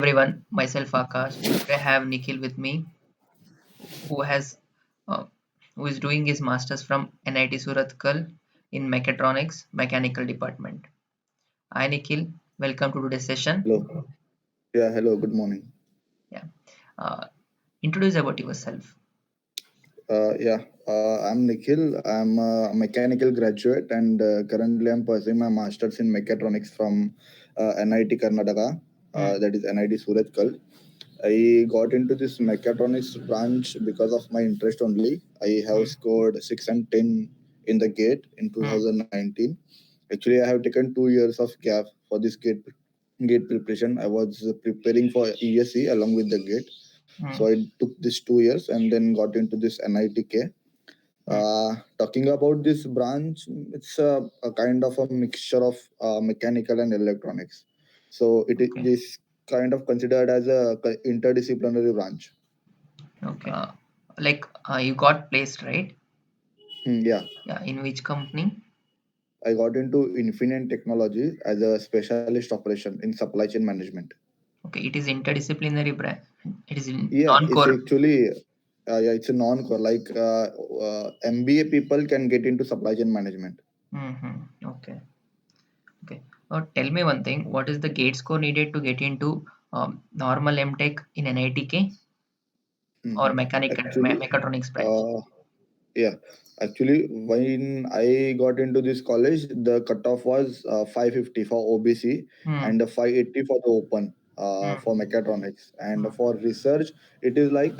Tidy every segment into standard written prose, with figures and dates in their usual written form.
Everyone, myself Akash. Today I have Nikhil with me, who has uh, who is doing his masters from NIT Surathkal in Mechatronics Mechanical Department. Hi Nikhil, welcome to today's session. Hello. Yeah, hello. Good morning. Yeah, uh, introduce about yourself. Yeah, I'm Nikhil. I'm a mechanical graduate and currently I'm pursuing my master's in mechatronics from NIT Karnataka, Hmm. that is NIT Surathkal. I got into this mechatronics branch because of my interest only. I have Hmm. scored 6 and 10 in the GATE in Hmm. 2019. Actually, I have taken 2 years of gap for this GATE preparation. I was preparing for ESE along with the GATE. So Hmm. I took this 2 years and then got into this NITK. Hmm. Talking about this branch, it's a kind of a mixture of mechanical and electronics. So Okay. this kind of considered as a interdisciplinary branch. Okay. You got placed, right? Yeah, Yeah. In which company? I got into Infinite Technology as a specialist operation in supply chain management. Okay. It is interdisciplinary brand. It is in Yeah, it's non-core. actually it's a non-core. Like MBA people can get into supply chain management. Okay. Okay. Tell me one thing. What is the gate score needed to get into normal MTech in NITK or Mhm. mechanical Actually, mechatronics branch? uh, yeah, actually, when I got into this college, the cutoff was 550 for OBC Hmm. and 580 for the open for Hmm. mechatronics. And Hmm. for research, it is like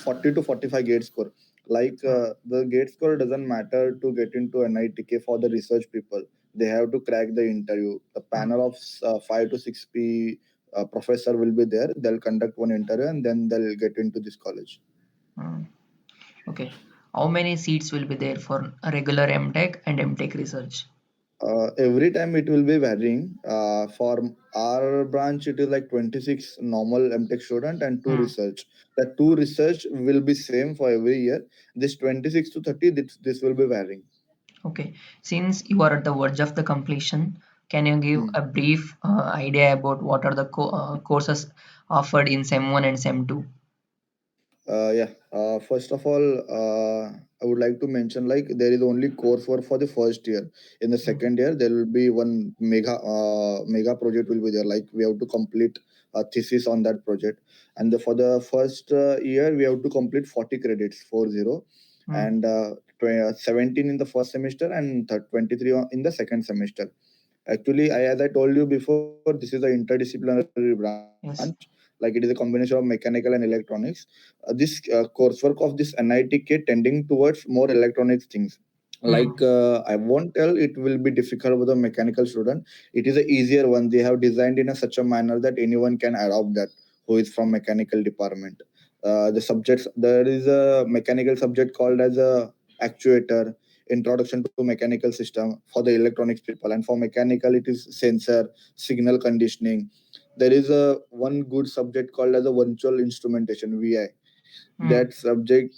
40 to 45 gate score. Like Hmm. the gate score doesn't matter to get into NITK for the research people. They have to crack the interview. The Hmm. panel of 5 to 6 professor will be there. They'll conduct one interview and then they'll get into this college. Hmm. Okay. How many seats will be there for a regular MTech and MTech research? Every time it will be varying. For our branch, it is like 26 normal MTech student and two Hmm. research. The two research will be same for every year. This 26 to 30, this will be varying. Okay. Since you are at the verge of the completion, can you give Hmm. a brief idea about what are the courses offered in SEM 1 and SEM 2? Yeah. First of all, I would like to mention like there is only coursework for the first year. In the Hmm. second year, there will be one mega project will be there. Like we have to complete a thesis on that project, and for the first year, we have to complete 40 credits, 40, Hmm. and 17 in the first semester and 23 in the second semester. Actually, as I told you before, this is an interdisciplinary branch. Like Yes. it is a combination of mechanical and electronics. This coursework of this NITK tending towards more electronics things. Hmm. Like I won't tell it will be difficult with a mechanical student. It is a easier one. They have designed in a such a manner that anyone can adopt that who is from mechanical department. The subjects there is a mechanical subject called as a actuator, introduction to mechanical system for the electronics people, and for mechanical it is sensor, signal conditioning. There is a one good subject called as a virtual instrumentation, VI. Hmm. That subject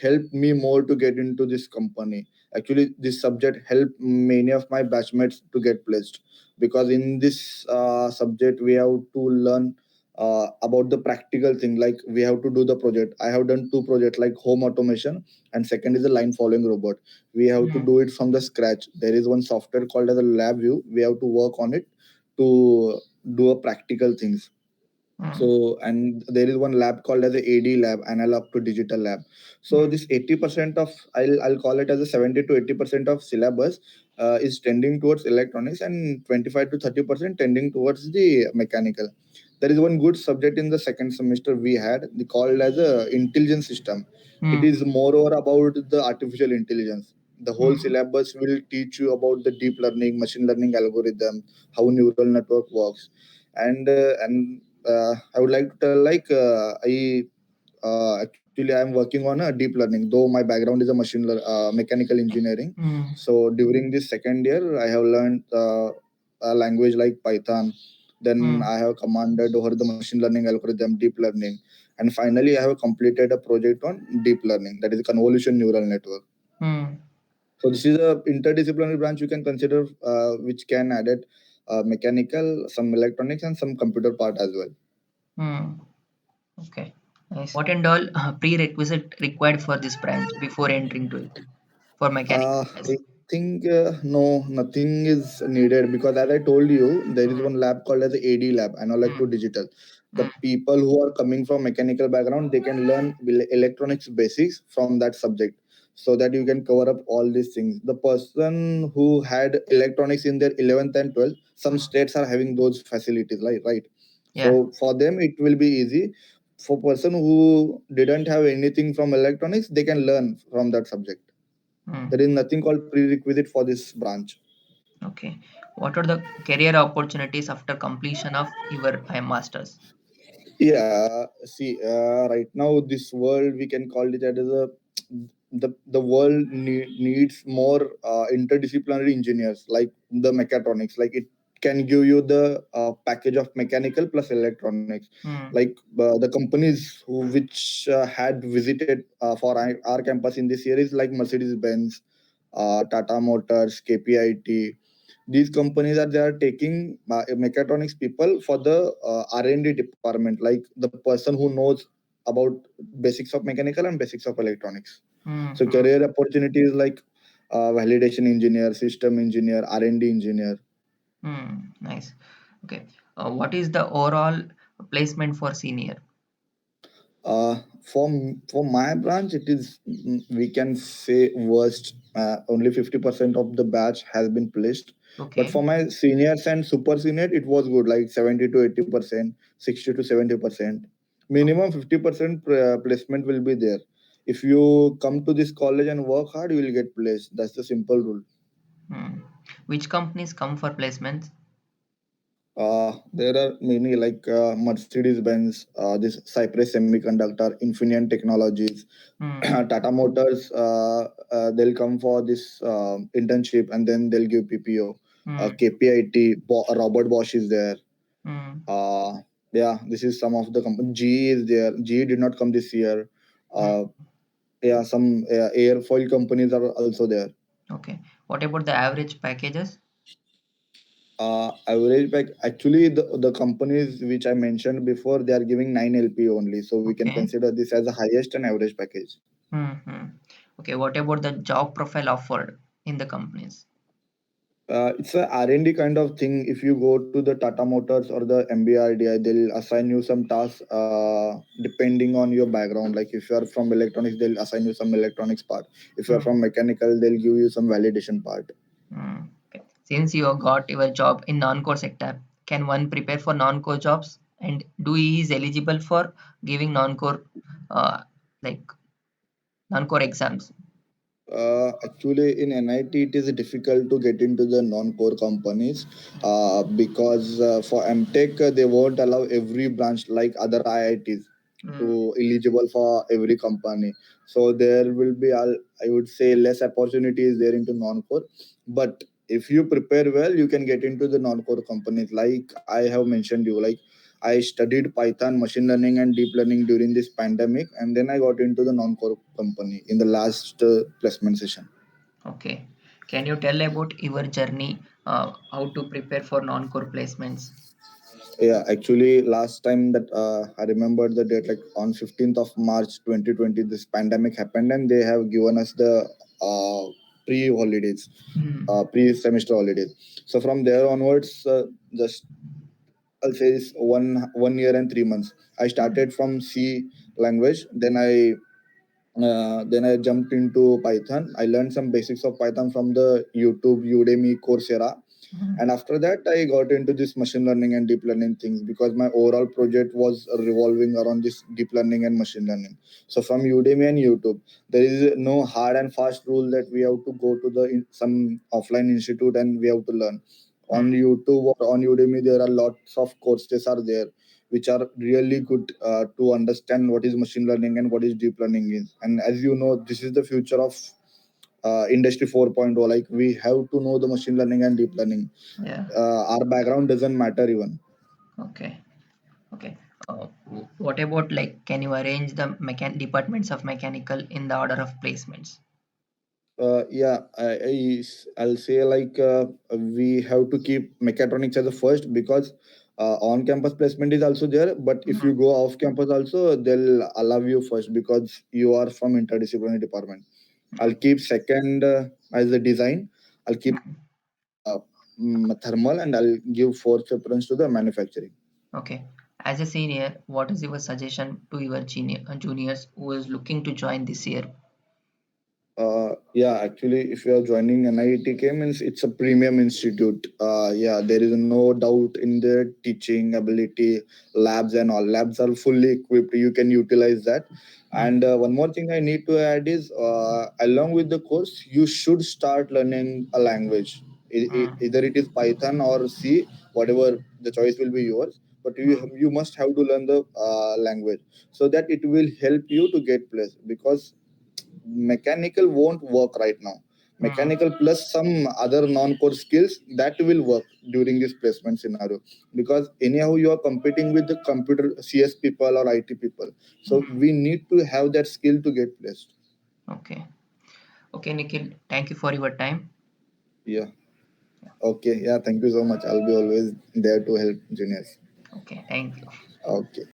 helped me more to get into this company. Actually, this subject helped many of my batchmates to get placed, because in this subject we have to learn about the practical thing. Like we have to do the project. I have done two projects, like home automation, and second is a line following robot. We have to Hmm. do it from the scratch. There is one software called as a lab view. We have to work on it to do a practical things. Hmm. So, and there is one lab called as a AD lab, analog to digital lab. So Hmm. this 80% of, I'll call it as a 70 to 80% of syllabus is tending towards electronics, and 25 to 30% tending towards the mechanical. There is one good subject in the second semester we had, called as a intelligence system. It Hmm. is moreover about the artificial intelligence. The whole Hmm. syllabus will teach you about the deep learning, machine learning algorithm, how neural network works. And I would like to tell like actually I am working on a deep learning, though my background is a mechanical engineering. Hmm. So during this second year, I have learned a language like Python. Then Hmm. I have commanded over the machine learning algorithm, deep learning, and finally I have completed a project on deep learning, that is convolution neural network. Hmm. So this is a interdisciplinary branch you can consider, which can add it. mechanical, some electronics, and some computer part as well. Hmm. Okay. Nice. What and all prerequisite required for this branch before entering to it for mechanical I device? think no, nothing is needed because as I told you, there is Hmm. one lab called as the AD lab, analog Hmm. to digital. The Hmm. people who are coming from mechanical background, they can learn electronics basics from that subject, so that you can cover up all these things. The person who had electronics in their 11th and 12th, some Hmm. states are having those facilities, right? Yeah. So for them, it will be easy. For person who didn't have anything from electronics, they can learn from that subject. Hmm. There is nothing called prerequisite for this branch. Okay. What are the career opportunities after completion of your masters? Yeah, see, right now this world we can call it as a the world needs more interdisciplinary engineers like the mechatronics. Like it can give you the package of mechanical plus electronics. Hmm. Like the companies who which had visited for our campus in this year is like Mercedes Benz, Tata Motors, KPIT. These companies are they are taking mechatronics people for the R&D department, like the person who knows about basics of mechanical and basics of electronics. Hmm. So Hmm. career opportunities like validation engineer, system engineer, R&D engineer. Hmm. Nice. Okay. What is the overall placement for senior? For my branch, it is we can say worst. Only 50% of the batch has been placed. But Okay. for my seniors and super senior, it was good, like 70 to 80%, 60 to 70%. Minimum 50% placement will be there. If you come to this college and work hard, you will get placed. That's the simple rule. Hmm. Which companies come for placements? There are many like Mercedes Benz, this Cypress Semiconductor, Infineon Technologies, Hmm. Tata Motors. They'll come for this internship and then they'll give PPO. Hmm. KPIT, Robert Bosch is there. Hmm. Uh, yeah, this is some of the company. GE is there. GE did not come this year. Hmm. Uh, yeah, some airfoil companies are also there. Okay. What about the average packages? Average back actually the companies which I mentioned before they are giving 9 LP only, so we can Okay. consider this as the highest and average package. Hmm. Okay. What about the job profile offered in the companies? It's a R&D kind of thing. If you go to the Tata Motors or the MBRDI, they'll assign you some tasks depending on your background. Like if you are from electronics, they'll assign you some electronics part. If you are Hmm. from mechanical, they'll give you some validation part. Hmm. Okay. Since you have got your job in non-core sector, can one prepare for non-core jobs? And do he is eligible for giving non-core, uh, like non-core exams? Actually, in NIT, it is difficult to get into the non-core companies because for MTech, they won't allow every branch like other IITs Hmm. to eligible for every company. So there will be, I would say, less opportunities there into non-core. But if you prepare well, you can get into the non-core companies. Like I have mentioned you, like I studied Python, machine learning, and deep learning during this pandemic, and then I got into the non-core company in the last placement session. Okay. Can you tell about your journey, how to prepare for non-core placements? Yeah, actually, last time that I remember the date, like on 15th of March 2020, this pandemic happened, and they have given us the pre-holidays, Hmm. pre-semester holidays. So from there onwards, just I'll say is 1 year and 3 months. I Hmm. started from C language, then I jumped into Python. I learned some basics of Python from the YouTube, Udemy, Coursera, Hmm. and after that I got into this machine learning and deep learning things because my overall project was revolving around this deep learning and machine learning. So from Udemy and YouTube, there is no hard and fast rule that we have to go to some offline institute and we have to learn. On Hmm. YouTube or on Udemy, there are lots of courses are there which are really good to understand what is machine learning and what is deep learning is. And as you know, this is the future of industry 4.0. Like we have to know the machine learning and deep learning. Yeah. Our background doesn't matter even. Okay. Okay. What about like can you arrange the departments of mechanical in the order of placements? I'll say like we have to keep mechatronics as the first because on-campus placement is also there. But if you Mhm. go off-campus also, they'll allow you first because you are from interdisciplinary department. I'll Okay. keep second as the design. I'll keep Mhm. uh, thermal, and I'll give fourth preference to the manufacturing. Okay. As a senior, what is your suggestion to your juniors who is looking to join this year? Actually, if you are joining NITK means it's a premium institute. There is no doubt in their teaching ability, labs and all. Labs are fully equipped. You can utilize that. And Mhm. one more thing I need to add is, along with the course, you should start learning a language. Mhm. Either it is Python or C, whatever the choice will be yours. But Mhm. you must have to learn the language so that it will help you to get place because mechanical won't work right now. Mhm. Mechanical plus some other non-core skills that will work during this placement scenario because anyhow you are competing with the computer CS people or IT people, so Mhm. we need to have that skill to get placed. Okay. Okay, Nikhil, thank you for your time. Yeah. Okay, yeah, thank you so much. I'll be always there to help juniors. Okay, thank you. Okay.